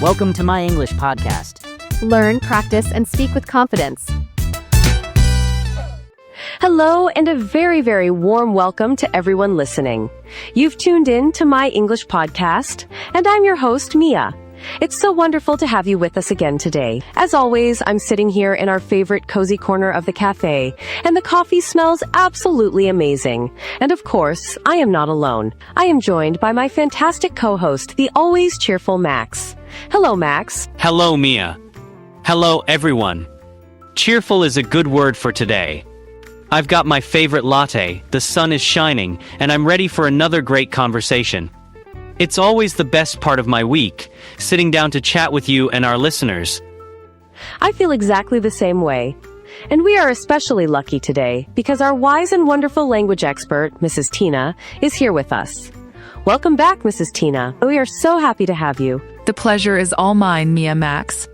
Welcome to My English Podcast. Learn, practice, and speak with confidence. Hello, and a very, very warm welcome to everyone listening. You've tuned in to My English Podcast, and I'm your host, Mia. It's so wonderful to have you with us again today. As always, I'm sitting here in our favorite cozy corner of the cafe, and the coffee smells absolutely amazing. And of course, I am not alone. I am joined by my fantastic co-host, the always cheerful Max. Hello, Max. Hello, Mia. Hello, everyone. Cheerful is a good word for today. I've got my favorite latte, the sun is shining, and I'm ready for another great conversation. It's always the best part of my week, sitting down to chat with you and our listeners. I feel exactly the same way. And we are especially lucky today because our wise and wonderful language expert, Mrs. Tina, is here with us. Welcome back, Mrs. Tina. We are so happy to have you. The pleasure is all mine, Mia Max.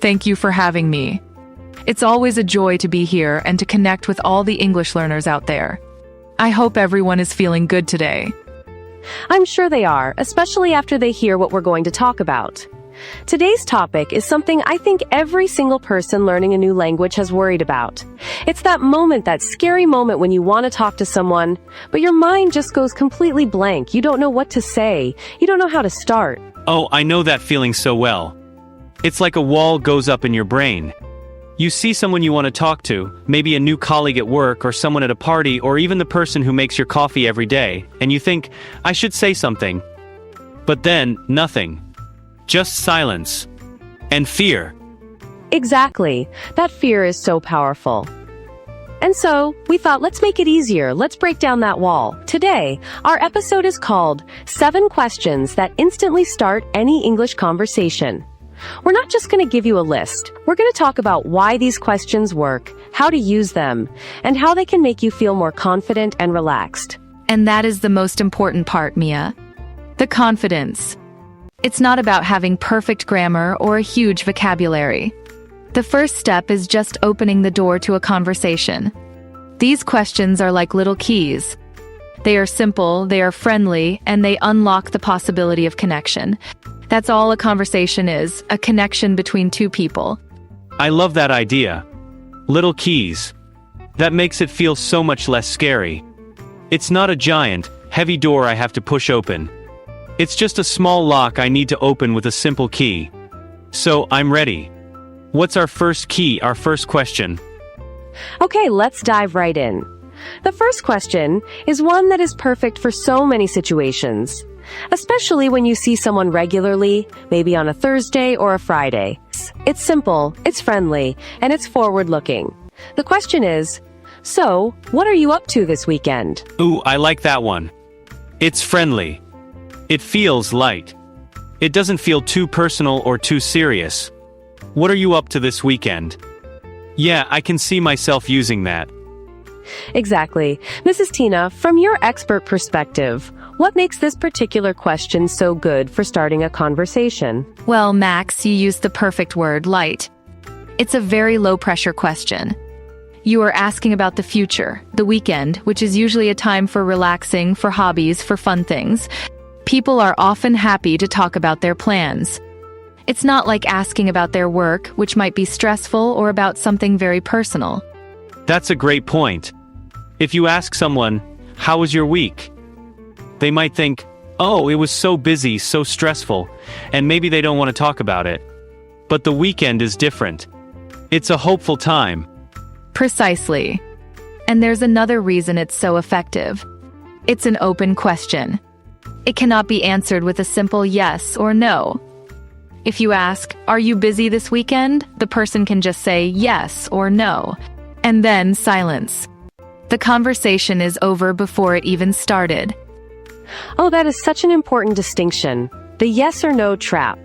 Thank you for having me. It's always a joy to be here and to connect with all the English learners out there. I hope everyone is feeling good today. I'm sure they are, especially after they hear what we're going to talk about. Today's topic is something I think every single person learning a new language has worried about. It's that moment, that scary moment when you want to talk to someone, but your mind just goes completely blank. You don't know what to say. You don't know how to start. Oh, I know that feeling so well. It's like a wall goes up in your brain. You see someone you want to talk to, maybe a new colleague at work or someone at a party or even the person who makes your coffee every day, and you think, I should say something. But then, nothing. Just silence. And fear. Exactly. That fear is so powerful. And so, we thought, let's make it easier. Let's break down that wall. Today, our episode is called 7 Questions That Instantly Start Any English Conversation. We're not just going to give you a list. We're going to talk about why these questions work, how to use them, and how they can make you feel more confident and relaxed. And that is the most important part, Mia. The confidence. It's not about having perfect grammar or a huge vocabulary. The first step is just opening the door to a conversation. These questions are like little keys. They are simple, they are friendly, and they unlock the possibility of connection. That's all a conversation is, a connection between two people. I love that idea. Little keys. That makes it feel so much less scary. It's not a giant, heavy door I have to push open. It's just a small lock I need to open with a simple key. So, I'm ready. What's our first key, our first question? Okay, let's dive right in. The first question is one that is perfect for so many situations. Especially when you see someone regularly, maybe on a Thursday or a Friday. It's simple, it's friendly, and it's forward-looking. The question is, so, what are you up to this weekend? Ooh, I like that one. It's friendly. It feels light. It doesn't feel too personal or too serious. What are you up to this weekend? Yeah, I can see myself using that. Exactly. Mrs. Tina, from your expert perspective, what makes this particular question so good for starting a conversation? Well, Max, you used the perfect word, light. It's a very low-pressure question. You are asking about the future, the weekend, which is usually a time for relaxing, for hobbies, for fun things. People are often happy to talk about their plans. It's not like asking about their work, which might be stressful, or about something very personal. That's a great point. If you ask someone, how was your week? They might think, oh, it was so busy, so stressful, and maybe they don't want to talk about it. But the weekend is different. It's a hopeful time. Precisely. And there's another reason it's so effective. It's an open question. It cannot be answered with a simple yes or no. If you ask, are you busy this weekend? The person can just say yes or no. And then silence. The conversation is over before it even started. Oh, that is such an important distinction. The yes or no trap.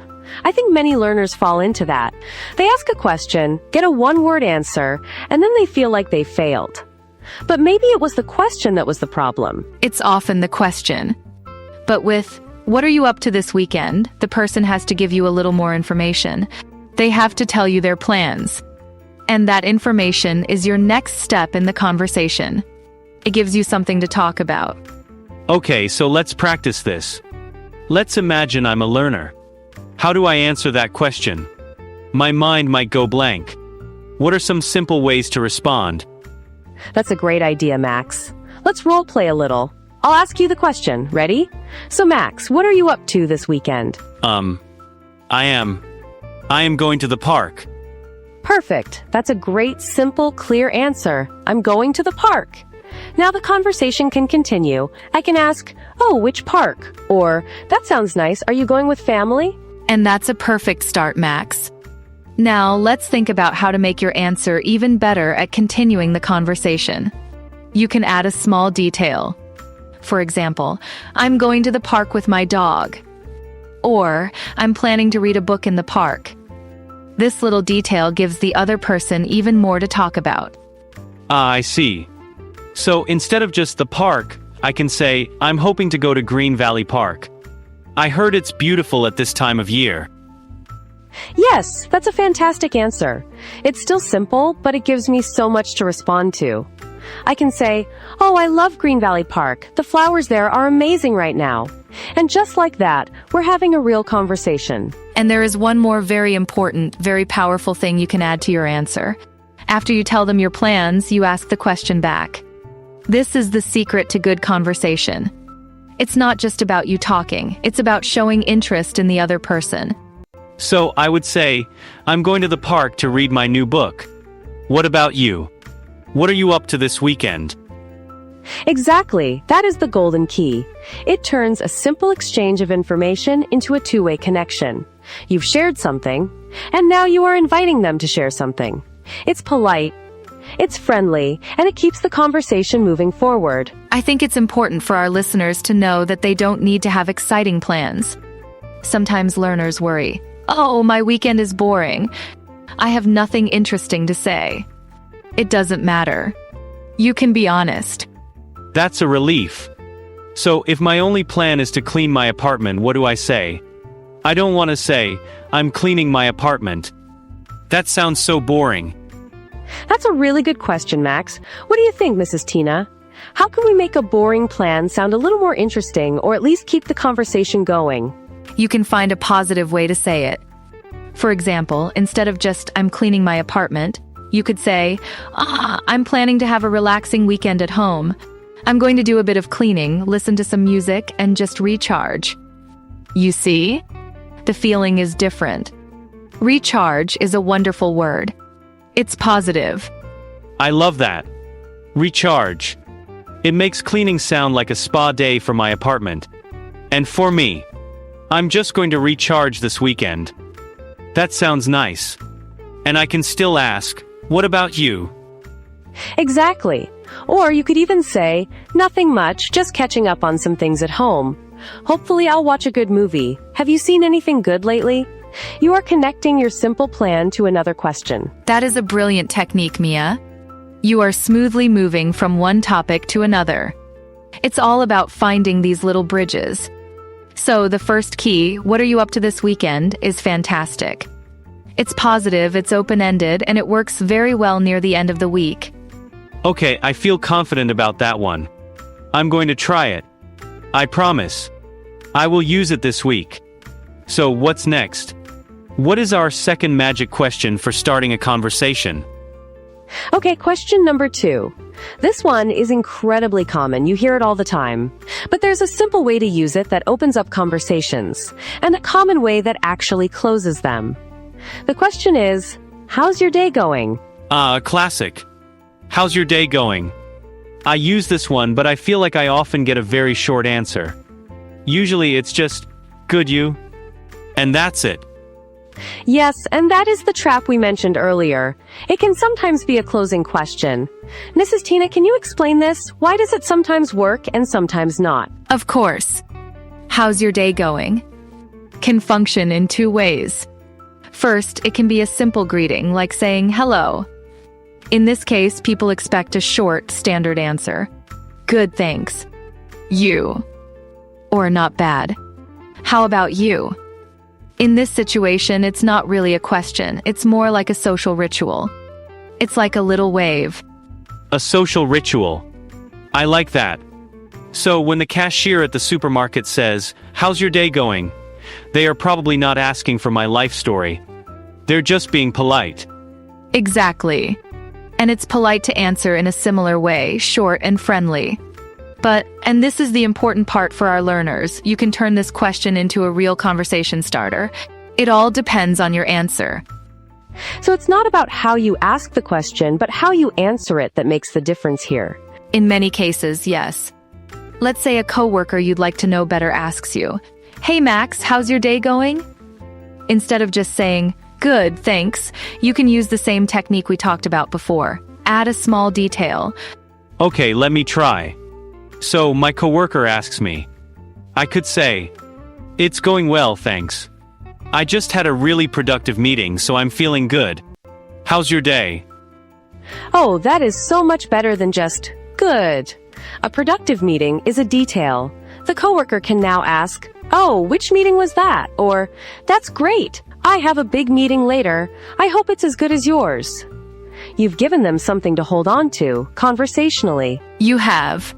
I think many learners fall into that. They ask a question, get a one-word answer, and then they feel like they failed. But maybe it was the question that was the problem. It's often the question. But with, what are you up to this weekend? The person has to give you a little more information. They have to tell you their plans. And that information is your next step in the conversation. It gives you something to talk about. Okay, so let's practice this. Let's imagine I'm a learner. How do I answer that question? My mind might go blank. What are some simple ways to respond? That's a great idea, Max. Let's role play a little. I'll ask you the question. Ready? So, Max, what are you up to this weekend? I am going to the park. Perfect. That's a great, simple, clear answer. I'm going to the park. Now the conversation can continue. I can ask, oh, which park? Or, that sounds nice. Are you going with family? And that's a perfect start, Max. Now, let's think about how to make your answer even better at continuing the conversation. You can add a small detail. For example, I'm going to the park with my dog. Or, I'm planning to read a book in the park. This little detail gives the other person even more to talk about. Ah, I see. So instead of just the park, I can say, I'm hoping to go to Green Valley Park. I heard it's beautiful at this time of year. Yes, that's a fantastic answer. It's still simple, but it gives me so much to respond to. I can say, oh, I love Green Valley Park. The flowers there are amazing right now. And just like that, we're having a real conversation. And there is one more very important, very powerful thing you can add to your answer. After you tell them your plans, you ask the question back. This is the secret to good conversation. It's not just about you talking, it's about showing interest in the other person. So I would say, I'm going to the park to read my new book. What about you? What are you up to this weekend? Exactly. That is the golden key. It turns a simple exchange of information into a two-way connection. You've shared something, and now you are inviting them to share something. It's polite, it's friendly, and it keeps the conversation moving forward. I think it's important for our listeners to know that they don't need to have exciting plans. Sometimes learners worry, oh, my weekend is boring. I have nothing interesting to say. It doesn't matter. You can be honest. That's a relief. So if my only plan is to clean my apartment, what do I say? I don't want to say, I'm cleaning my apartment. That sounds so boring. That's a really good question, Max. What do you think, Mrs. Tina? How can we make a boring plan sound a little more interesting, or at least keep the conversation going? You can find a positive way to say it. For example, instead of just, I'm cleaning my apartment, you could say, I'm planning to have a relaxing weekend at home. I'm going to do a bit of cleaning, listen to some music, and just recharge. You see? The feeling is different. Recharge is a wonderful word. It's positive. I love that. Recharge. It makes cleaning sound like a spa day for my apartment. And for me, I'm just going to recharge this weekend. That sounds nice. And I can still ask, what about you? Exactly. Or you could even say, nothing much, just catching up on some things at home. Hopefully I'll watch a good movie. Have you seen anything good lately? You are connecting your simple plan to another question. That is a brilliant technique, Mia. You are smoothly moving from one topic to another. It's all about finding these little bridges. So the first key, what are you up to this weekend, is fantastic. It's positive, it's open-ended, and it works very well near the end of the week. Okay, I feel confident about that one. I'm going to try it. I promise. I will use it this week. So what's next? What is our second magic question for starting a conversation? Okay, question number 2. This one is incredibly common. You hear it all the time. But there's a simple way to use it that opens up conversations, and a common way that actually closes them. The question is, how's your day going? Classic. How's your day going? I use this one, but I feel like I often get a very short answer. Usually it's just, good you? And that's it. Yes, and that is the trap we mentioned earlier. It can sometimes be a closing question. Mrs. Tina, can you explain this? Why does it sometimes work and sometimes not? Of course. How's your day going? Can function in 2 ways. First, it can be a simple greeting, like saying hello. In this case, people expect a short, standard answer. Good, thanks. You. Or not bad. How about you? In this situation, it's not really a question. It's more like a social ritual. It's like a little wave. A social ritual. I like that. So when the cashier at the supermarket says, how's your day going? they are probably not asking for my life story. They're just being polite. Exactly. And it's polite to answer in a similar way, short and friendly. But, and this is the important part for our learners, you can turn this question into a real conversation starter. It all depends on your answer. So it's not about how you ask the question, but how you answer it that makes the difference here. In many cases, yes. Let's say a coworker you'd like to know better asks you, "Hey Max, how's your day going?" Instead of just saying, "Good, thanks," you can use the same technique we talked about before. Add a small detail. Okay, let me try. So, my coworker asks me. I could say, "It's going well, thanks. I just had a really productive meeting, so I'm feeling good. How's your day?" Oh, that is so much better than just, "Good." A productive meeting is a detail. The coworker can now ask, "Oh, which meeting was that?" Or, "That's great. I have a big meeting later. I hope it's as good as yours." You've given them something to hold on to, conversationally. You have.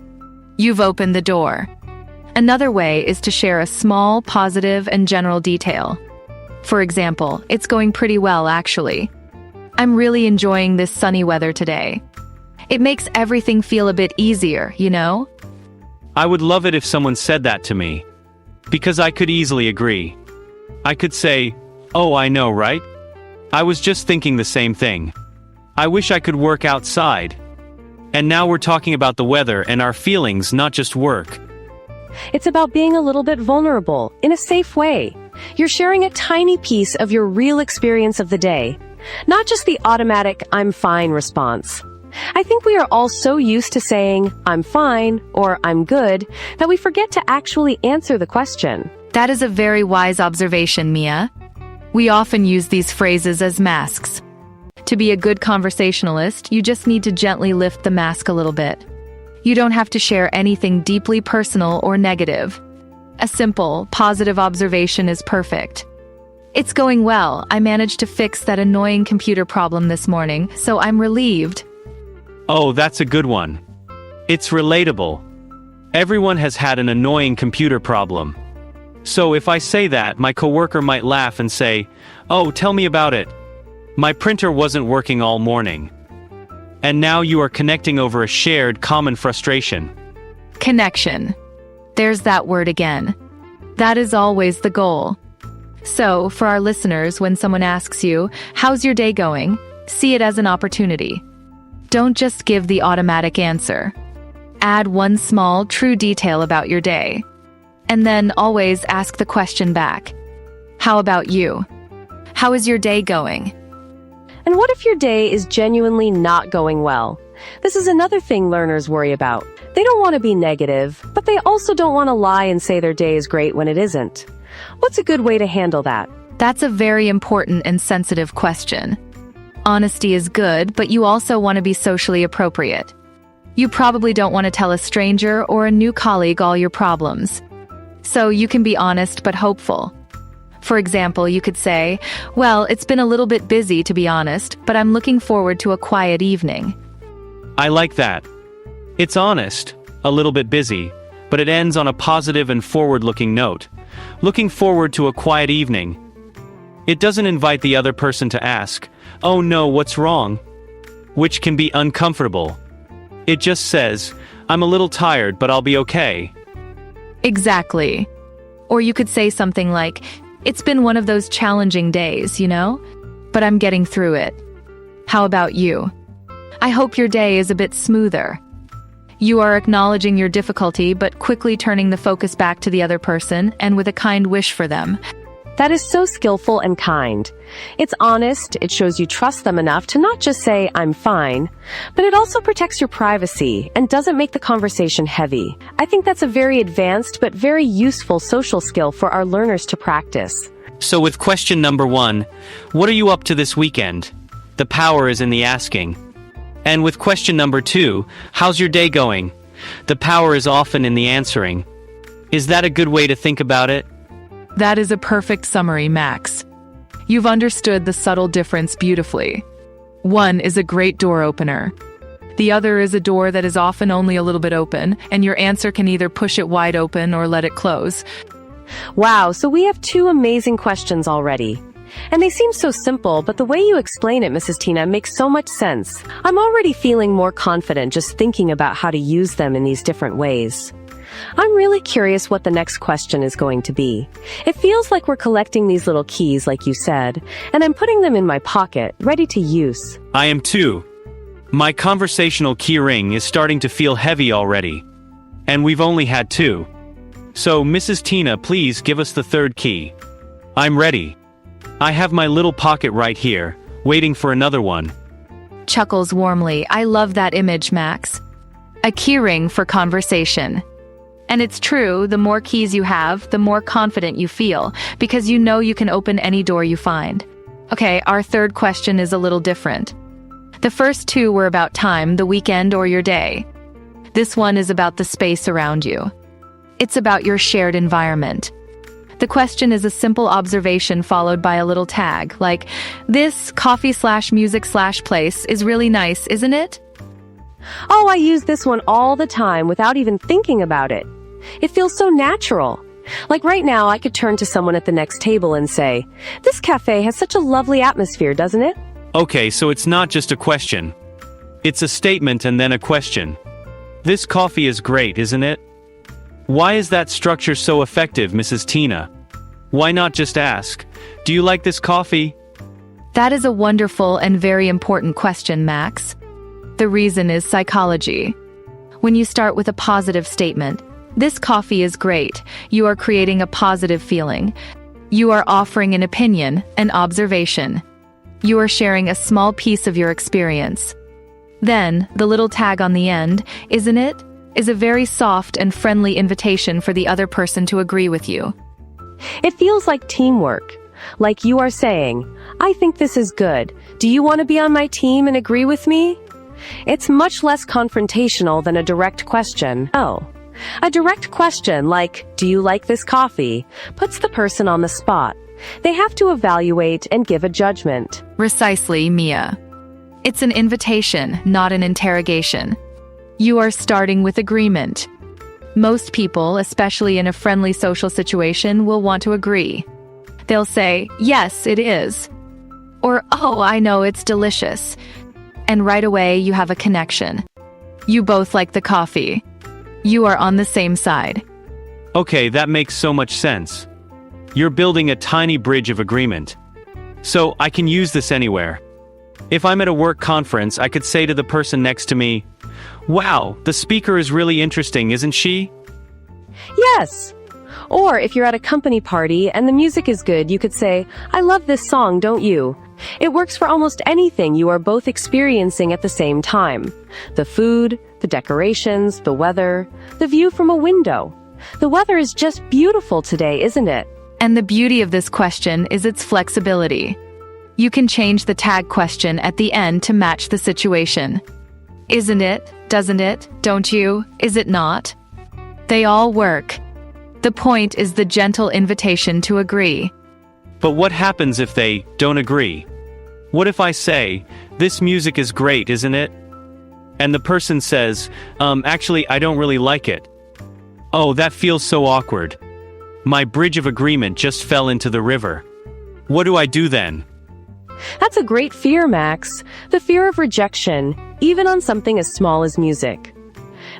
You've opened the door. Another way is to share a small, positive, and general detail. For example, "It's going pretty well, actually. I'm really enjoying this sunny weather today." It makes everything feel a bit easier, you know? I would love it if someone said that to me. Because I could easily agree. I could say, "Oh, I know, right? I was just thinking the same thing. I wish I could work outside." And now we're talking about the weather and our feelings, not just work. It's about being a little bit vulnerable, in a safe way. You're sharing a tiny piece of your real experience of the day, not just the automatic "I'm fine" response. I think we are all so used to saying, "I'm fine," or "I'm good," that we forget to actually answer the question. That is a very wise observation, Mia. We often use these phrases as masks. To be a good conversationalist, you just need to gently lift the mask a little bit. You don't have to share anything deeply personal or negative. A simple, positive observation is perfect. "It's going well. I managed to fix that annoying computer problem this morning, so I'm relieved." Oh, that's a good one. It's relatable. Everyone has had an annoying computer problem. So if I say that, my coworker might laugh and say, "Oh, tell me about it. My printer wasn't working all morning." And now you are connecting over a shared common frustration. Connection. There's that word again. That is always the goal. So, for our listeners, when someone asks you, "How's your day going?" see it as an opportunity. Don't just give the automatic answer. Add one small, true detail about your day. And then always ask the question back. "How about you? How is your day going?" And what if your day is genuinely not going well? This is another thing learners worry about. They don't want to be negative, but they also don't want to lie and say their day is great when it isn't. What's a good way to handle that? That's a very important and sensitive question. Honesty is good, but you also want to be socially appropriate. You probably don't want to tell a stranger or a new colleague all your problems. So you can be honest but hopeful. For example, you could say, "Well, it's been a little bit busy, to be honest, but I'm looking forward to a quiet evening." I like that. It's honest, a little bit busy, but it ends on a positive and forward-looking note. Looking forward to a quiet evening. It doesn't invite the other person to ask, "Oh no, what's wrong?" which can be uncomfortable. It just says, "I'm a little tired, but I'll be okay." Exactly. Or you could say something like, "It's been one of those challenging days, you know? But I'm getting through it. How about you? I hope your day is a bit smoother." You are acknowledging your difficulty but quickly turning the focus back to the other person and with a kind wish for them. That is so skillful and kind. It's honest, it shows you trust them enough to not just say, "I'm fine," but it also protects your privacy and doesn't make the conversation heavy. I think that's a very advanced but very useful social skill for our learners to practice. So with question number 1, what are you up to this weekend? The power is in the asking. And with question number 2, how's your day going? The power is often in the answering. Is that a good way to think about it? That is a perfect summary, Max. You've understood the subtle difference beautifully. One is a great door opener. The other is a door that is often only a little bit open, and your answer can either push it wide open or let it close. Wow, so we have two amazing questions already. And they seem so simple, but the way you explain it, Mrs. Tina, makes so much sense. I'm already feeling more confident just thinking about how to use them in these different ways. I'm really curious what the next question is going to be. It feels like we're collecting these little keys, like you said, and I'm putting them in my pocket, ready to use. I am too. My conversational key ring is starting to feel heavy already. And we've only had two. So, Mrs. Tina, please give us the third key. I'm ready. I have my little pocket right here, waiting for another one. Chuckles warmly. I love that image, Max. A keyring for conversation. And it's true, the more keys you have, the more confident you feel, because you know you can open any door you find. Okay, our third question is a little different. The first two were about time, the weekend, or your day. This one is about the space around you. It's about your shared environment. The question is a simple observation followed by a little tag, like, this coffee/music/place is really nice, isn't it? Oh, I use this one all the time without even thinking about it. It feels so natural. Like right now, I could turn to someone at the next table and say, this cafe has such a lovely atmosphere, doesn't it? Okay, so it's not just a question. It's a statement and then a question. This coffee is great, isn't it? Why is that structure so effective, Mrs. Tina? Why not just ask, do you like this coffee? That is a wonderful and very important question, Max. The reason is psychology. When you start with a positive statement, this coffee is great, you are creating a positive feeling. You are offering an opinion, an observation. You are sharing a small piece of your experience. Then, the little tag on the end, isn't it, is a very soft and friendly invitation for the other person to agree with you. It feels like teamwork. Like you are saying, I think this is good. Do you want to be on my team and agree with me? It's much less confrontational than a direct question. Oh, a direct question like, do you like this coffee, puts the person on the spot. They have to evaluate and give a judgment. Precisely, Mia. It's an invitation, not an interrogation. You are starting with agreement. Most people, especially in a friendly social situation, will want to agree. They'll say, yes, it is. Or, oh, I know, it's delicious. And right away, you have a connection. You both like the coffee. You are on the same side. Okay, that makes so much sense. You're building a tiny bridge of agreement. So, I can use this anywhere. If I'm at a work conference, I could say to the person next to me, wow, the speaker is really interesting, isn't she? Yes. Or if you're at a company party and the music is good, you could say, I love this song, don't you? It works for almost anything you are both experiencing at the same time. The food, the decorations, the weather, the view from a window. The weather is just beautiful today, isn't it? And the beauty of this question is its flexibility. You can change the tag question at the end to match the situation. Isn't it? Doesn't it? Don't you? Is it not? They all work. The point is the gentle invitation to agree. But what happens if they don't agree? What if I say, this music is great, isn't it? And the person says, actually, I don't really like it. Oh, that feels so awkward. My bridge of agreement just fell into the river. What do I do then? That's a great fear, Max. The fear of rejection, even on something as small as music.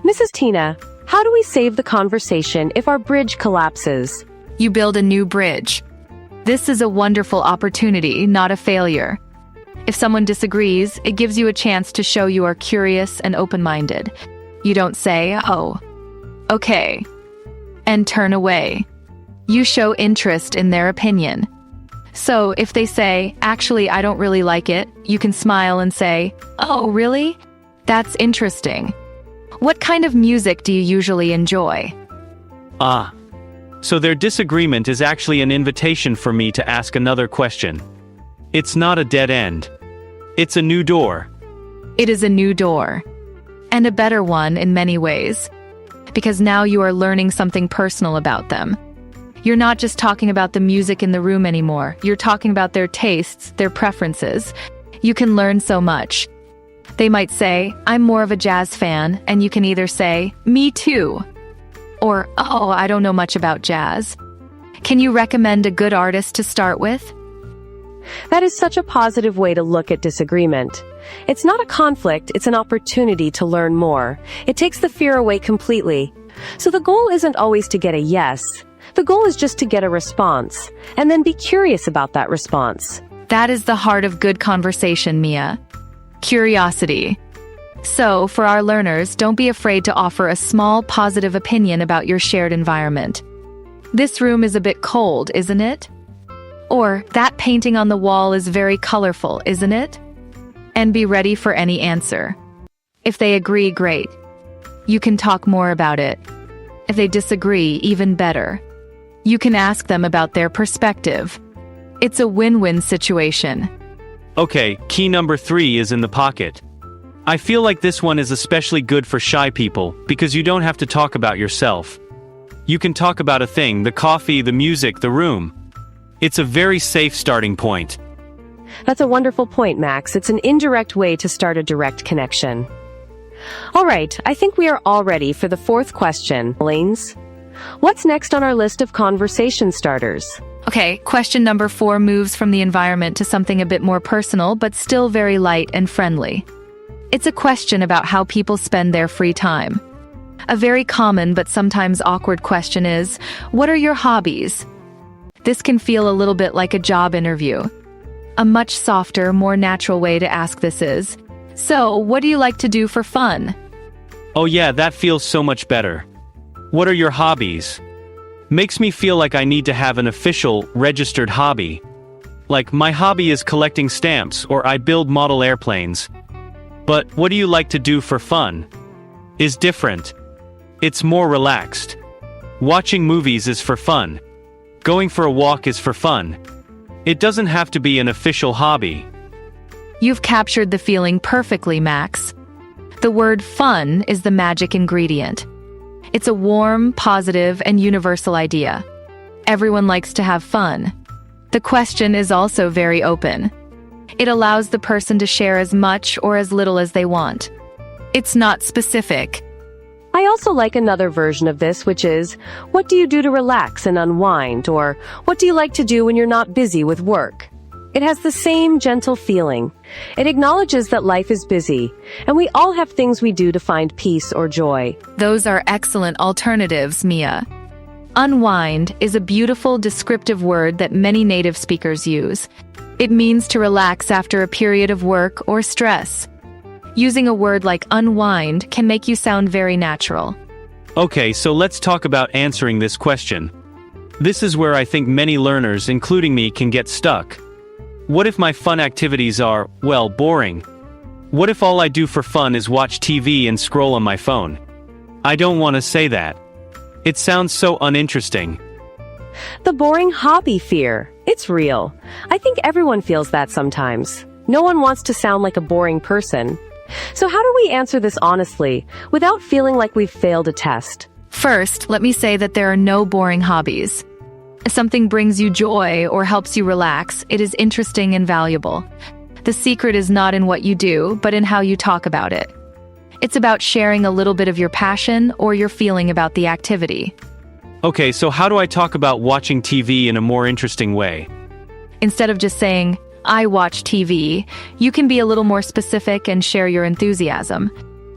Mrs. Tina, how do we save the conversation if our bridge collapses? You build a new bridge. This is a wonderful opportunity, not a failure. If someone disagrees, it gives you a chance to show you are curious and open-minded. You don't say, oh, okay, and turn away. You show interest in their opinion. So if they say, actually, I don't really like it, you can smile and say, oh, really? That's interesting. What kind of music do you usually enjoy? Ah. So their disagreement is actually an invitation for me to ask another question. It's not a dead end. It's a new door. It is a new door. And a better one in many ways. Because now you are learning something personal about them. You're not just talking about the music in the room anymore. You're talking about their tastes, their preferences. You can learn so much. They might say, I'm more of a jazz fan, and you can either say, me too. Or, oh, I don't know much about jazz. Can you recommend a good artist to start with? That is such a positive way to look at disagreement. It's not a conflict, it's an opportunity to learn more. It takes the fear away completely. So the goal isn't always to get a yes. The goal is just to get a response, and then be curious about that response. That is the heart of good conversation, Mia. Curiosity. So, for our learners, don't be afraid to offer a small positive opinion about your shared environment. This room is a bit cold, isn't it? Or, that painting on the wall is very colorful, isn't it? And be ready for any answer. If they agree, great. You can talk more about it. If they disagree, even better. You can ask them about their perspective. It's a win-win situation. Okay, key number 3 is in the pocket. I feel like this one is especially good for shy people, because you don't have to talk about yourself. You can talk about a thing, the coffee, the music, the room. It's a very safe starting point. That's a wonderful point, Max. It's an indirect way to start a direct connection. All right, I think we are all ready for the 4th question. Lanes, what's next on our list of conversation starters? Okay, question number 4 moves from the environment to something a bit more personal, but still very light and friendly. It's a question about how people spend their free time. A very common but sometimes awkward question is, what are your hobbies? This can feel a little bit like a job interview. A much softer, more natural way to ask this is, so, what do you like to do for fun? Oh yeah, that feels so much better. What are your hobbies? Makes me feel like I need to have an official, registered hobby. Like, my hobby is collecting stamps, or I build model airplanes. But, what do you like to do for fun? Is different. It's more relaxed. Watching movies is for fun. Going for a walk is for fun. It doesn't have to be an official hobby. You've captured the feeling perfectly, Max. The word fun is the magic ingredient. It's a warm, positive, and universal idea. Everyone likes to have fun. The question is also very open. It allows the person to share as much or as little as they want. It's not specific. I also like another version of this, which is, what do you do to relax and unwind? Or, what do you like to do when you're not busy with work? It has the same gentle feeling. It acknowledges that life is busy, and we all have things we do to find peace or joy. Those are excellent alternatives, Mia. Unwind is a beautiful descriptive word that many native speakers use. It means to relax after a period of work or stress. Using a word like unwind can make you sound very natural. Okay, so let's talk about answering this question. This is where I think many learners, including me, can get stuck. What if my fun activities are, well, boring? What if all I do for fun is watch TV and scroll on my phone? I don't want to say that. It sounds so uninteresting. The boring hobby fear. It's real. I think everyone feels that sometimes. No one wants to sound like a boring person. So how do we answer this honestly, without feeling like we've failed a test? First, let me say that there are no boring hobbies. If something brings you joy or helps you relax, it is interesting and valuable. The secret is not in what you do, but in how you talk about it. It's about sharing a little bit of your passion or your feeling about the activity. Okay, so how do I talk about watching TV in a more interesting way? Instead of just saying, I watch TV, you can be a little more specific and share your enthusiasm.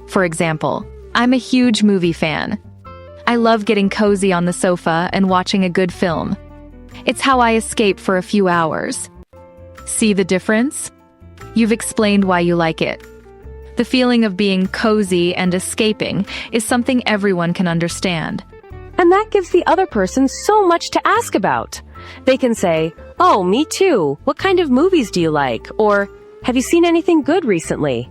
For example, I'm a huge movie fan. I love getting cozy on the sofa and watching a good film. It's how I escape for a few hours. See the difference? You've explained why you like it. The feeling of being cozy and escaping is something everyone can understand. And that gives the other person so much to ask about. They can say, oh, me too. What kind of movies do you like? Or, have you seen anything good recently?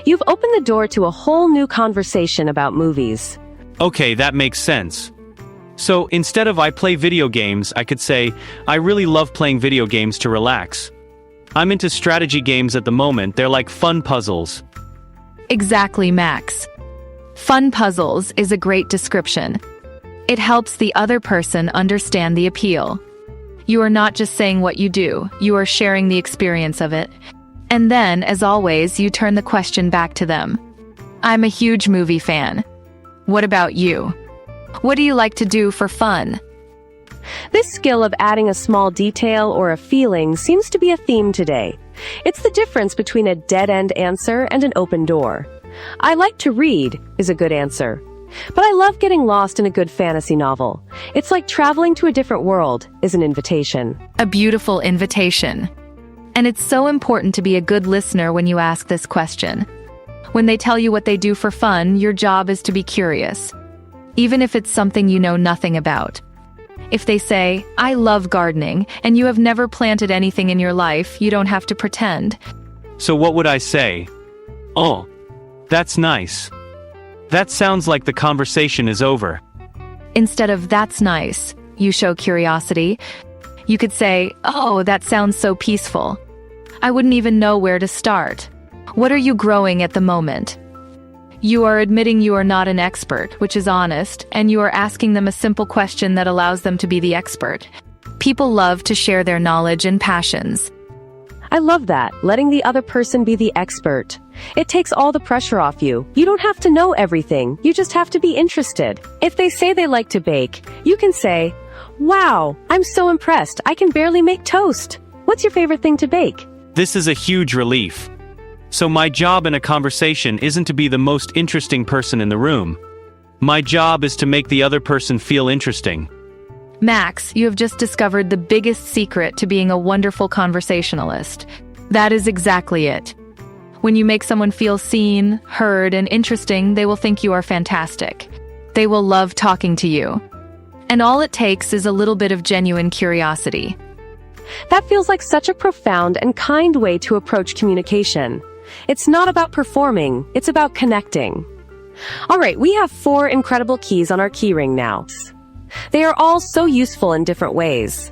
You've opened the door to a whole new conversation about movies. Okay, that makes sense. So, instead of I play video games, I could say, I really love playing video games to relax. I'm into strategy games at the moment, they're like fun puzzles. Exactly, Max. Fun puzzles is a great description. It helps the other person understand the appeal. You are not just saying what you do, you are sharing the experience of it. And then, as always, you turn the question back to them. I'm a huge movie fan. What about you? What do you like to do for fun? This skill of adding a small detail or a feeling seems to be a theme today. It's the difference between a dead-end answer and an open door. I like to read is a good answer. But I love getting lost in a good fantasy novel. It's like traveling to a different world is an invitation. A beautiful invitation. And it's so important to be a good listener when you ask this question. When they tell you what they do for fun, your job is to be curious, even if it's something you know nothing about. If they say, "I love gardening," and you have never planted anything in your life, you don't have to pretend. So what would I say? Oh, that's nice. That sounds like the conversation is over. Instead of "that's nice," you show curiosity. You could say, "Oh, that sounds so peaceful. I wouldn't even know where to start. What are you growing at the moment?" You are admitting you are not an expert, which is honest, and you are asking them a simple question that allows them to be the expert. People love to share their knowledge and passions. I love that, letting the other person be the expert. It takes all the pressure off you. You don't have to know everything, you just have to be interested. If they say they like to bake, you can say, "Wow, I'm so impressed, I can barely make toast. What's your favorite thing to bake?" This is a huge relief. So my job in a conversation isn't to be the most interesting person in the room. My job is to make the other person feel interesting. Max, you have just discovered the biggest secret to being a wonderful conversationalist. That is exactly it. When you make someone feel seen, heard, and interesting, they will think you are fantastic. They will love talking to you. And all it takes is a little bit of genuine curiosity. That feels like such a profound and kind way to approach communication. It's not about performing, it's about connecting. All right, we have 4 incredible keys on our keyring now. They are all so useful in different ways.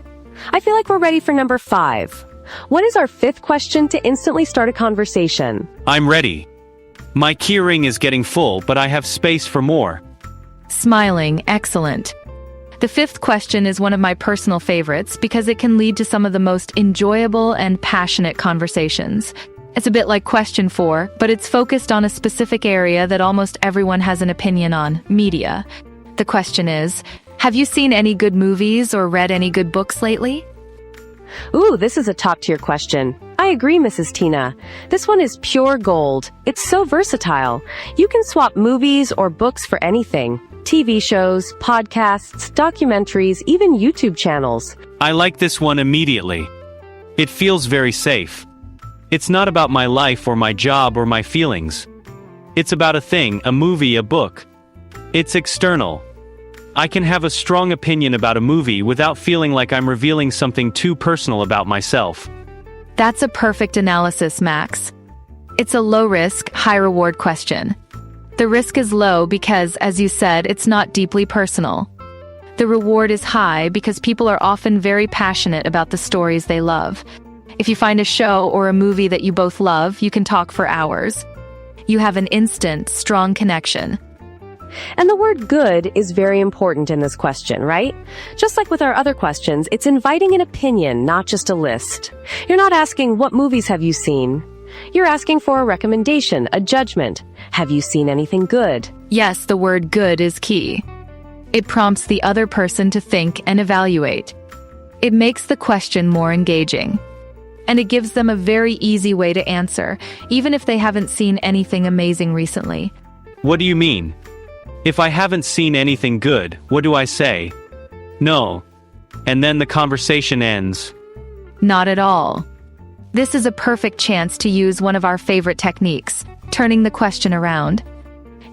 I feel like we're ready for number 5. What is our 5th question to instantly start a conversation? I'm ready. My keyring is getting full, but I have space for more. Smiling, excellent. The 5th question is one of my personal favorites because it can lead to some of the most enjoyable and passionate conversations. It's a bit like question 4, but it's focused on a specific area that almost everyone has an opinion on, media. The question is, have you seen any good movies or read any good books lately? Ooh, this is a top-tier question. I agree, Mrs. Tina. This one is pure gold. It's so versatile. You can swap movies or books for anything. TV shows, podcasts, documentaries, even YouTube channels. I like this one immediately. It feels very safe. It's not about my life or my job or my feelings. It's about a thing, a movie, a book. It's external. I can have a strong opinion about a movie without feeling like I'm revealing something too personal about myself. That's a perfect analysis, Max. It's a low-risk, high-reward question. The risk is low because, as you said, it's not deeply personal. The reward is high because people are often very passionate about the stories they love. If you find a show or a movie that you both love, you can talk for hours. You have an instant, strong connection. And the word good is very important in this question, right? Just like with our other questions, it's inviting an opinion, not just a list. You're not asking, what movies have you seen? You're asking for a recommendation, a judgment. Have you seen anything good? Yes, the word good is key. It prompts the other person to think and evaluate. It makes the question more engaging. And it gives them a very easy way to answer, even if they haven't seen anything amazing recently. What do you mean? If I haven't seen anything good, what do I say? No. And then the conversation ends. Not at all. This is a perfect chance to use one of our favorite techniques, turning the question around.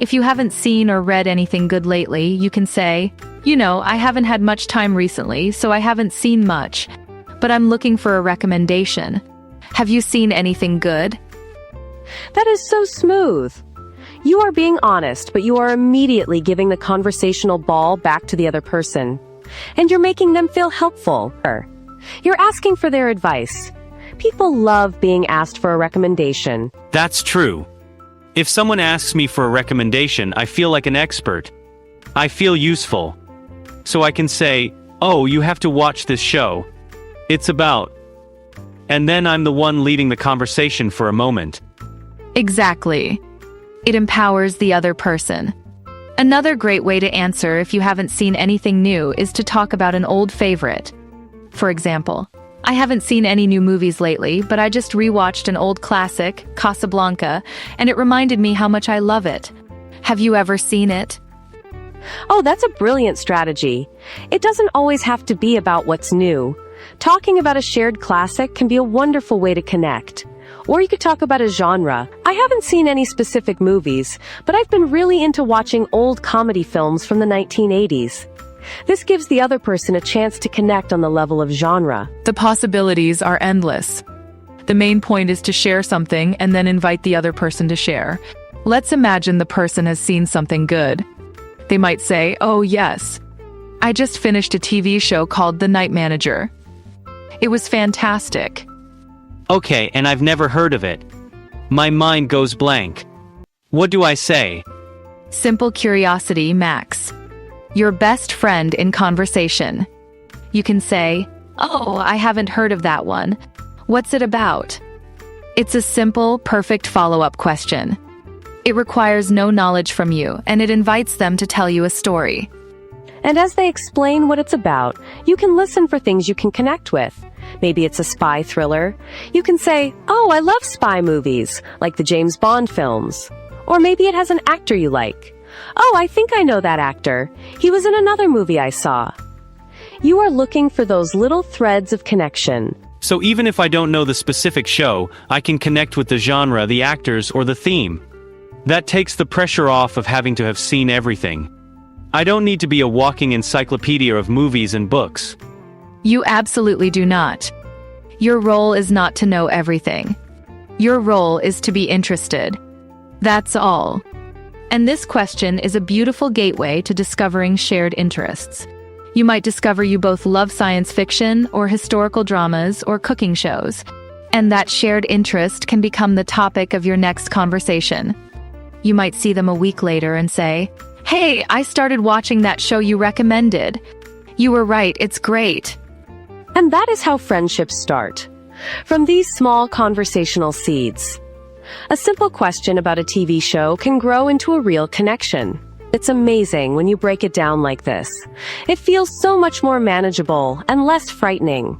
If you haven't seen or read anything good lately, you can say, I haven't had much time recently, so I haven't seen much, but I'm looking for a recommendation. Have you seen anything good? That is so smooth. You are being honest, but you are immediately giving the conversational ball back to the other person. And you're making them feel helpful. You're asking for their advice. People love being asked for a recommendation. That's true. If someone asks me for a recommendation, I feel like an expert. I feel useful. So I can say, "Oh, you have to watch this show. It's about..." And then I'm the one leading the conversation for a moment. Exactly. It empowers the other person. Another great way to answer if you haven't seen anything new is to talk about an old favorite. For example, I haven't seen any new movies lately, but I just rewatched an old classic, Casablanca, and it reminded me how much I love it. Have you ever seen it? Oh, that's a brilliant strategy. It doesn't always have to be about what's new. Talking about a shared classic can be a wonderful way to connect. Or you could talk about a genre. I haven't seen any specific movies, but I've been really into watching old comedy films from the 1980s. This gives the other person a chance to connect on the level of genre. The possibilities are endless. The main point is to share something and then invite the other person to share. Let's imagine the person has seen something good. They might say, "Oh yes, I just finished a TV show called The Night Manager. It was fantastic." Okay, and I've never heard of it. My mind goes blank. What do I say? Simple curiosity, Max. Your best friend in conversation. You can say, "Oh, I haven't heard of that one. What's it about?" It's a simple, perfect follow-up question. It requires no knowledge from you, and it invites them to tell you a story. And as they explain what it's about, you can listen for things you can connect with. Maybe it's a spy thriller. You can say, "Oh, I love spy movies, like the James Bond films." Or maybe it has an actor you like. "Oh, I think I know that actor. He was in another movie I saw." You are looking for those little threads of connection. So even if I don't know the specific show, I can connect with the genre, the actors, or the theme. That takes the pressure off of having to have seen everything. I don't need to be a walking encyclopedia of movies and books. You absolutely do not. Your role is not to know everything. Your role is to be interested. That's all. And this question is a beautiful gateway to discovering shared interests. You might discover you both love science fiction or historical dramas or cooking shows, and that shared interest can become the topic of your next conversation. You might see them a week later and say, "Hey, I started watching that show you recommended. You were right, it's great." And that is how friendships start. From these small conversational seeds. A simple question about a TV show can grow into a real connection. It's amazing when you break it down like this. It feels so much more manageable and less frightening.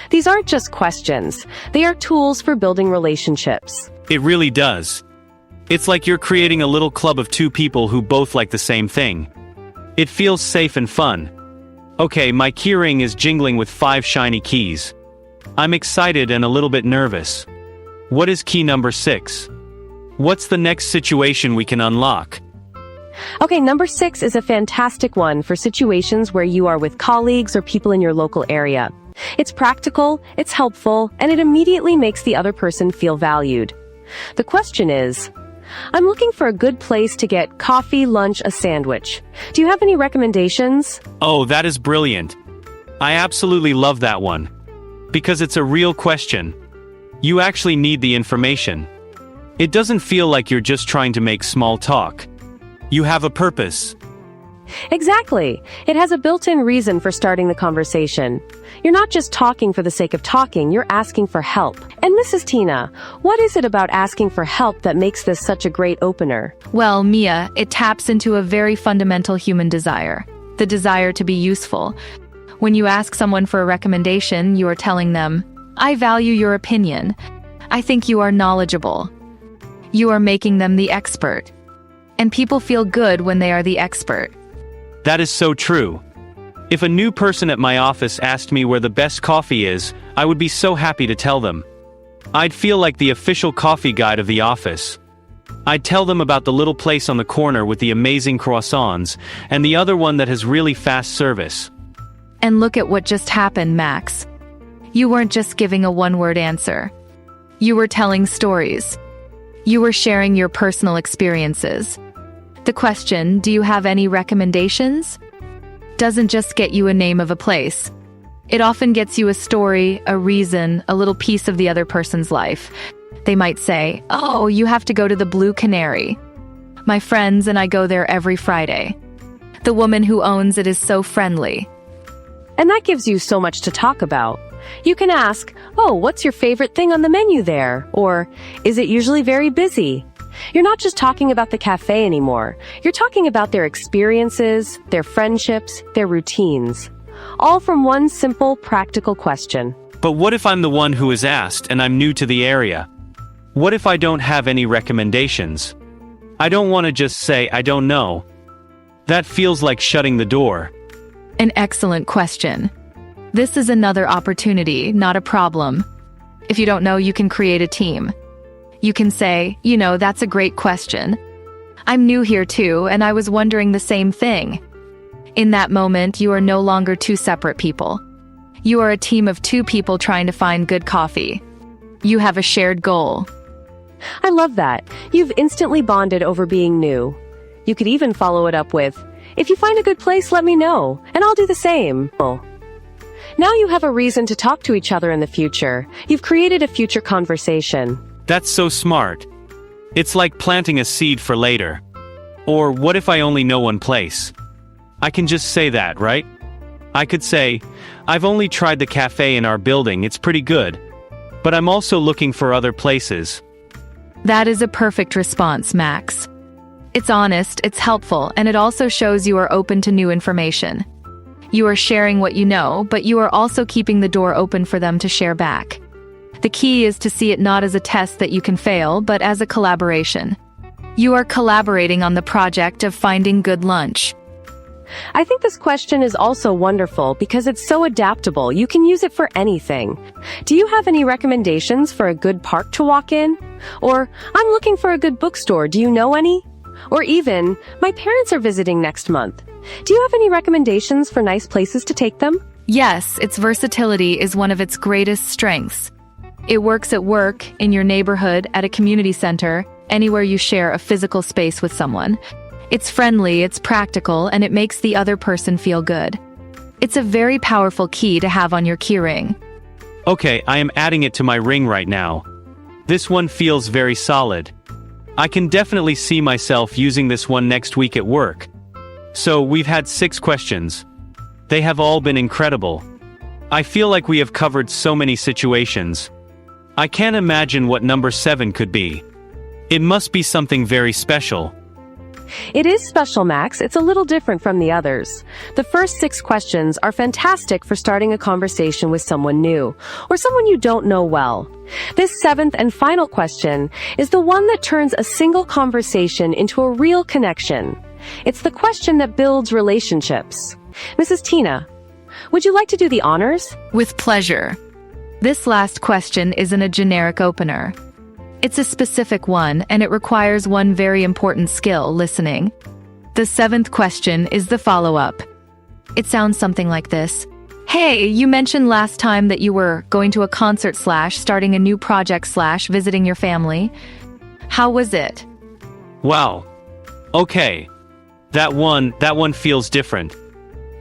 These aren't just questions. They are tools for building relationships. It really does. It's like you're creating a little club of two people who both like the same thing. It feels safe and fun. Okay, my keyring is jingling with 5 shiny keys. I'm excited and a little bit nervous. What is key number 6? What's the next situation we can unlock? Okay, number 6 is a fantastic one for situations where you are with colleagues or people in your local area. It's practical, it's helpful, and it immediately makes the other person feel valued. The question is, "I'm looking for a good place to get coffee, lunch, a sandwich. Do you have any recommendations?" Oh, that is brilliant. I absolutely love that one. Because it's a real question. You actually need the information. It doesn't feel like you're just trying to make small talk. You have a purpose. Exactly. It has a built-in reason for starting the conversation. You're not just talking for the sake of talking, you're asking for help. And Mrs. Tina, what is it about asking for help that makes this such a great opener? Well, Mia, it taps into a very fundamental human desire, the desire to be useful. When you ask someone for a recommendation, you are telling them, "I value your opinion. I think you are knowledgeable." You are making them the expert. And people feel good when they are the expert. That is so true. If a new person at my office asked me where the best coffee is, I would be so happy to tell them. I'd feel like the official coffee guide of the office. I'd tell them about the little place on the corner with the amazing croissants, and the other one that has really fast service. And look at what just happened, Max. You weren't just giving a one-word answer. You were telling stories. You were sharing your personal experiences. The question, "Do you have any recommendations?" doesn't just get you a name of a place. It often gets you a story, a reason, a little piece of the other person's life. They might say, "Oh, you have to go to the Blue Canary. My friends and I go there every Friday. The woman who owns it is so friendly." And that gives you so much to talk about. You can ask, "Oh, what's your favorite thing on the menu there?" Or, "Is it usually very busy?" You're not just talking about the cafe anymore. You're talking about their experiences, their friendships, their routines. All from one simple, practical question. But what if I'm the one who is asked and I'm new to the area? What if I don't have any recommendations? I don't want to just say I don't know. That feels like shutting the door. An excellent question. This is another opportunity, not a problem. If you don't know, you can create a team. You can say, that's a great question. I'm new here too, and I was wondering the same thing. In that moment, you are no longer two separate people. You are a team of two people trying to find good coffee. You have a shared goal. I love that. You've instantly bonded over being new. You could even follow it up with, if you find a good place, let me know, and I'll do the same. Now you have a reason to talk to each other in the future. You've created a future conversation. That's so smart. It's like planting a seed for later. Or what if I only know one place? I can just say that, right? I could say, I've only tried the cafe in our building, it's pretty good. But I'm also looking for other places. That is a perfect response, Max. It's honest, it's helpful, and it also shows you are open to new information. You are sharing what you know, but you are also keeping the door open for them to share back. The key is to see it not as a test that you can fail, but as a collaboration. You are collaborating on the project of finding good lunch. I think this question is also wonderful because it's so adaptable. You can use it for anything. Do you have any recommendations for a good park to walk in? Or, I'm looking for a good bookstore, do you know any? Or even, my parents are visiting next month. Do you have any recommendations for nice places to take them? Yes, its versatility is one of its greatest strengths. It works at work, in your neighborhood, at a community center, anywhere you share a physical space with someone. It's friendly, it's practical, and it makes the other person feel good. It's a very powerful key to have on your keyring. Okay, I am adding it to my ring right now. This one feels very solid. I can definitely see myself using this one next week at work. So, we've had 6 questions. They have all been incredible. I feel like we have covered so many situations. I can't imagine what number 7 could be. It must be something very special. It is special, Max. It's a little different from the others. The first 6 questions are fantastic for starting a conversation with someone new, or someone you don't know well. This 7th and final question is the one that turns a single conversation into a real connection. It's the question that builds relationships. Mrs. Tina, would you like to do the honors? With pleasure. This last question isn't a generic opener. It's a specific one, and it requires one very important skill, listening. The 7th question is the follow-up. It sounds something like this. Hey, you mentioned last time that you were going to a concert / starting a new project / visiting your family. How was it? Wow. Okay. That one feels different.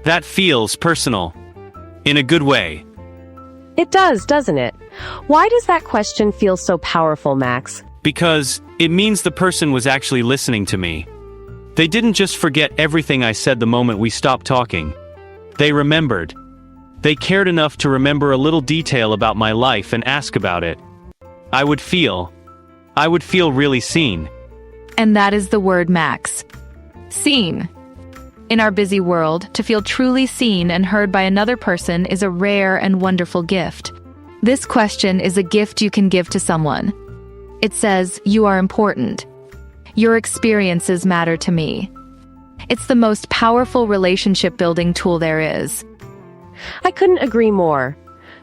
That feels personal. In a good way. It does, doesn't it? Why does that question feel so powerful, Max? Because it means the person was actually listening to me. They didn't just forget everything I said the moment we stopped talking. They remembered. They cared enough to remember a little detail about my life and ask about it. I would feel really seen. And that is the word, Max. Seen. In our busy world, to feel truly seen and heard by another person is a rare and wonderful gift. This question is a gift you can give to someone. It says, you are important. Your experiences matter to me. It's the most powerful relationship-building tool there is. I couldn't agree more.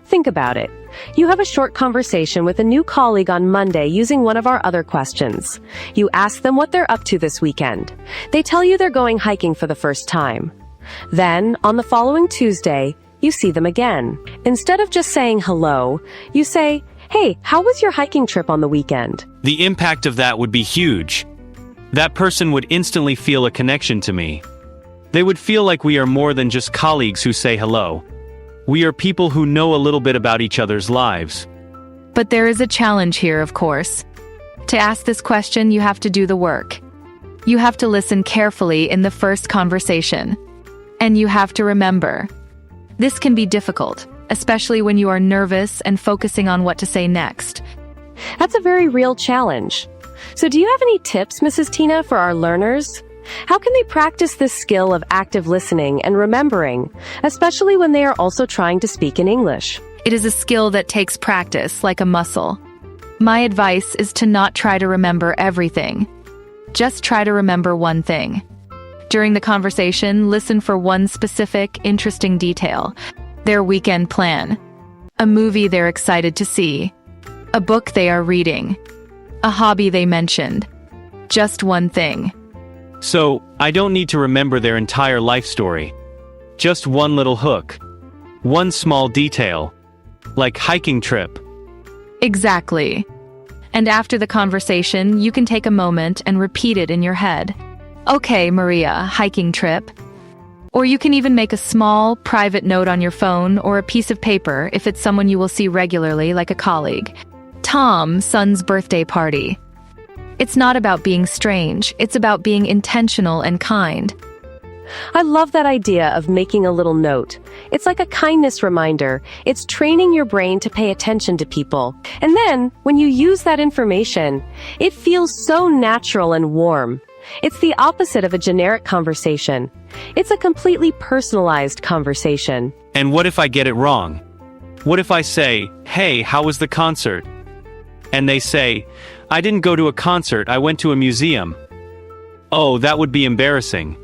Think about it. You have a short conversation with a new colleague on Monday using one of our other questions. You ask them what they're up to this weekend. They tell you they're going hiking for the first time. Then, on the following Tuesday, you see them again. Instead of just saying hello, you say, hey, how was your hiking trip on the weekend? The impact of that would be huge. That person would instantly feel a connection to me. They would feel like we are more than just colleagues who say hello. We are people who know a little bit about each other's lives. But there is a challenge here, of course. To ask this question, you have to do the work. You have to listen carefully in the first conversation. And you have to remember. This can be difficult, especially when you are nervous and focusing on what to say next. That's a very real challenge. So do you have any tips, Mrs. Tina, for our learners? How can they practice this skill of active listening and remembering, especially when they are also trying to speak in English? It is a skill that takes practice, like a muscle. My advice is to not try to remember everything. Just try to remember one thing. During the conversation, listen for one specific, interesting detail. Their weekend plan. A movie they're excited to see. A book they are reading. A hobby they mentioned. Just one thing. So, I don't need to remember their entire life story. Just one little hook. One small detail. Like hiking trip. Exactly. And after the conversation, you can take a moment and repeat it in your head. Okay, Maria, hiking trip. Or you can even make a small, private note on your phone or a piece of paper if it's someone you will see regularly, like a colleague. Tom, son's birthday party. It's not about being strange, it's about being intentional and kind. I love that idea of making a little note. It's like a kindness reminder. It's training your brain to pay attention to people. And then, when you use that information, it feels so natural and warm. It's the opposite of a generic conversation. It's a completely personalized conversation. And what if I get it wrong? What if I say, "Hey, how was the concert?" And they say, "I didn't go to a concert, I went to a museum." Oh, that would be embarrassing.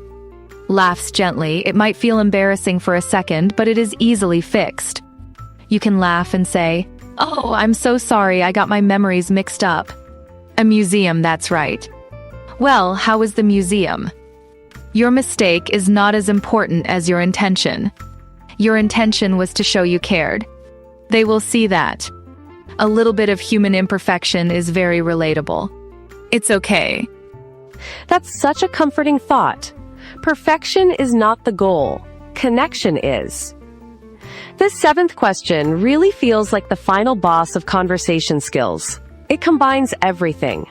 Laughs gently. It might feel embarrassing for a second, but it is easily fixed. You can laugh and say, "Oh, I'm so sorry, I got my memories mixed up." A museum, that's right. Well, how was the museum? Your mistake is not as important as your intention. Your intention was to show you cared. They will see that. A little bit of human imperfection is very relatable. It's okay. That's such a comforting thought. Perfection is not the goal. Connection is. This seventh question really feels like the final boss of conversation skills. It combines everything.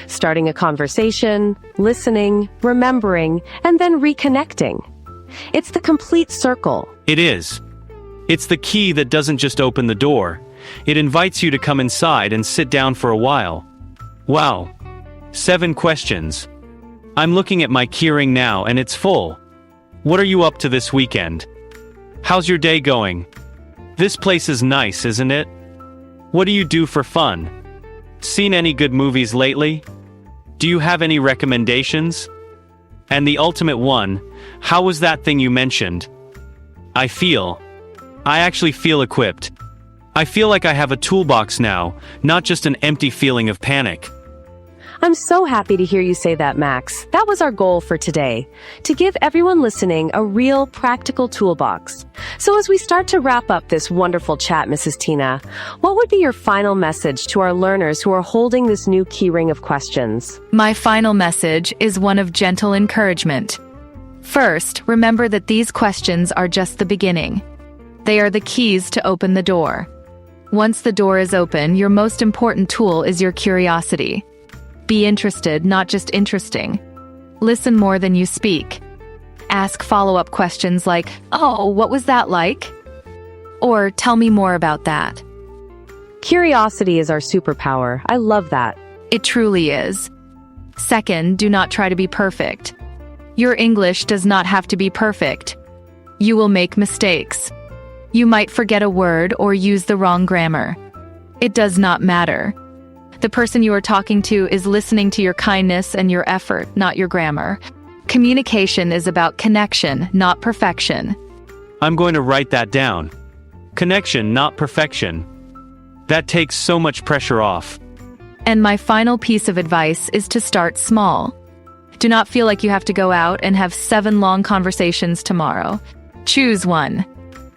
Starting a conversation, listening, remembering, and then reconnecting. It's the complete circle. It is. It's the key that doesn't just open the door. It invites you to come inside and sit down for a while. Wow. 7 questions. I'm looking at my keyring now and it's full. What are you up to this weekend? How's your day going? This place is nice, isn't it? What do you do for fun? Seen any good movies lately? Do you have any recommendations? And the ultimate one, how was that thing you mentioned? I actually feel equipped. I feel like I have a toolbox now, not just an empty feeling of panic. I'm so happy to hear you say that, Max. That was our goal for today, to give everyone listening a real, practical toolbox. So as we start to wrap up this wonderful chat, Mrs. Tina, what would be your final message to our learners who are holding this new keyring of questions? My final message is one of gentle encouragement. First, remember that these questions are just the beginning. They are the keys to open the door. Once the door is open, your most important tool is your curiosity. Be interested, not just interesting. Listen more than you speak. Ask follow-up questions like, "Oh, what was that like?" Or, "Tell me more about that." Curiosity is our superpower. I love that. It truly is. Second, do not try to be perfect. Your English does not have to be perfect. You will make mistakes. You might forget a word or use the wrong grammar. It does not matter. The person you are talking to is listening to your kindness and your effort, not your grammar. Communication is about connection, not perfection. I'm going to write that down. Connection, not perfection. That takes so much pressure off. And my final piece of advice is to start small. Do not feel like you have to go out and have 7 long conversations tomorrow. Choose one.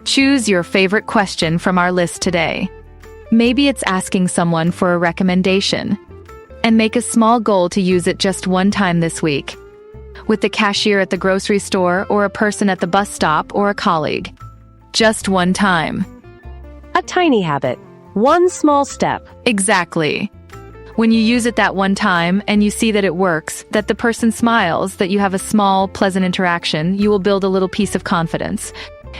Choose your favorite question from our list today. Maybe it's asking someone for a recommendation. And make a small goal to use it just one time this week. With the cashier at the grocery store or a person at the bus stop or a colleague. Just one time. A tiny habit. One small step. Exactly. When you use it that one time and you see that it works, that the person smiles, that you have a small, pleasant interaction, you will build a little piece of confidence.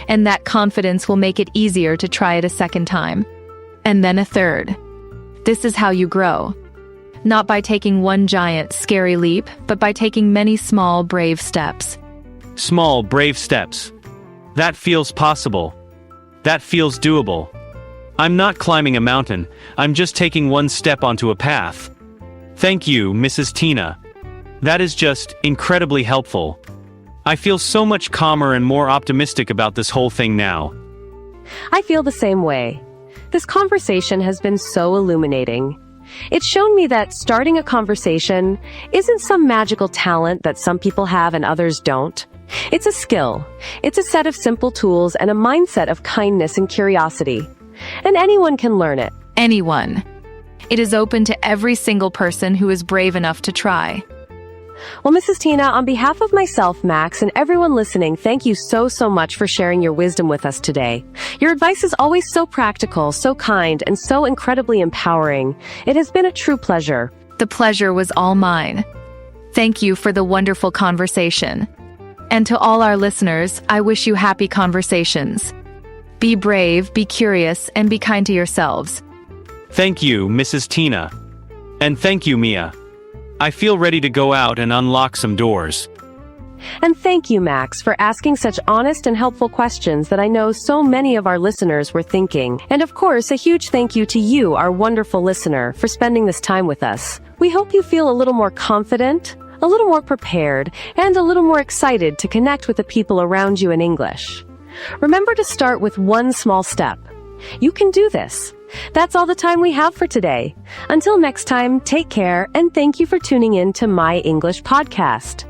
And that confidence will make it easier to try it a second time. And then a third. This is how you grow. Not by taking one giant, scary leap, but by taking many small, brave steps. Small, brave steps. That feels possible. That feels doable. I'm not climbing a mountain, I'm just taking one step onto a path. Thank you, Mrs. Tina. That is just incredibly helpful. I feel so much calmer and more optimistic about this whole thing now. I feel the same way. This conversation has been so illuminating. It's shown me that starting a conversation isn't some magical talent that some people have and others don't. It's a skill. It's a set of simple tools and a mindset of kindness and curiosity. And anyone can learn it. Anyone. It is open to every single person who is brave enough to try. Well, Mrs. Tina, on behalf of myself, Max, and everyone listening, thank you so much for sharing your wisdom with us today. Your advice is always so practical, so kind, and so incredibly empowering. It has been a true pleasure. The pleasure was all mine. Thank you for the wonderful conversation. And to all our listeners, I wish you happy conversations. Be brave, be curious, and be kind to yourselves. Thank you, Mrs. Tina. And thank you, Mia. I feel ready to go out and unlock some doors. And thank you, Max, for asking such honest and helpful questions that I know so many of our listeners were thinking. And of course, a huge thank you to you, our wonderful listener, for spending this time with us. We hope you feel a little more confident, a little more prepared, and a little more excited to connect with the people around you in English. Remember to start with one small step. You can do this. That's all the time we have for today. Until next time, take care, and thank you for tuning in to My English Podcast.